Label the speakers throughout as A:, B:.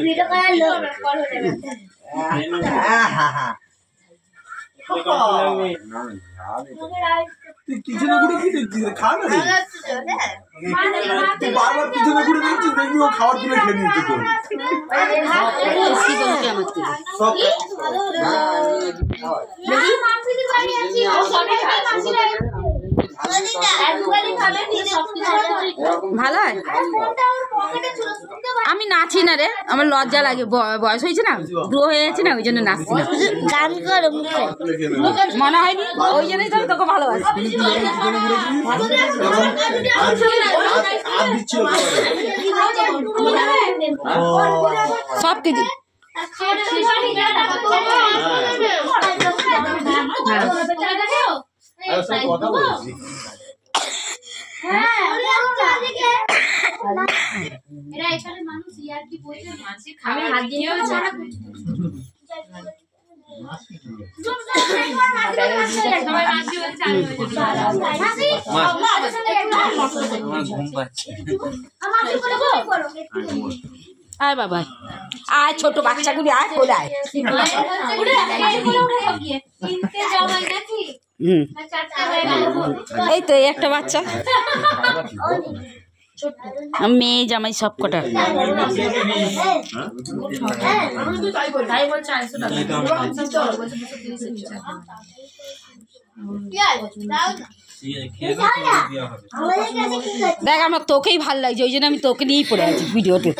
A: Video করার লোক
B: পিছনে ঘুরে কি দেখছিস? খা না বারবার পিছনে ঘুরে দেখছিস, দেখবি ও খাবার তুলে খেয়ে নিচ্ছে তো।
C: ভালো হয়। আমি নাচি না রে, আমার লজ্জা লাগে, বয়স হয়েছে না, গ্রো হয়ে গেছে না, ওই জন্য নাচছি না।
A: গান করো মুখে
C: মনে হয়নি, ওই জন্যই তো তোকে ভালোবাসি। সব কিছু আয় বাবা, আয় ছোট বাচ্চাগুলি, আয় কোলে আয়। এই তো এই একটা বাচ্চা, মেয়ে জামাই সব কটা। দেখ আমার তোকেই ভাল লাগছে, ওই জন্য আমি তোকে নিয়েই পড়ে আছি ভিডিওতে।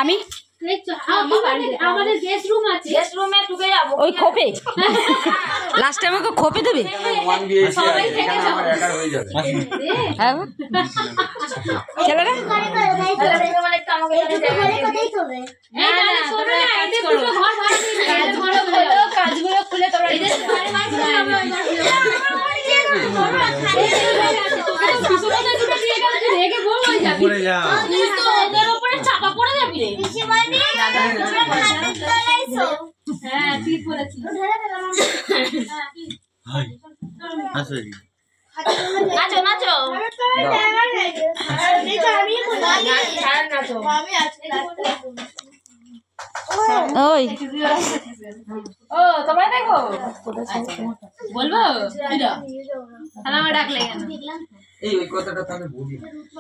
C: আমি
D: আমাদের গেস্ট রুম আছে, গেস্ট রুমে ঢুকে যাবো।
C: ওই খোপে লাস্টে আমাকে খোপে দেবে। হ্যাঁ ছেলেরা
D: কাজগুলো খুলে তোমরা চাপা পড়ে যাবি রে। হ্যাঁ ঠিক বলেছিস। নাচো নাচো
C: ওই
D: ও তোমায় দেখো বলবো তাহলে আমার ডাকলে কেন?
B: এই কথাটা তাহলে বলি।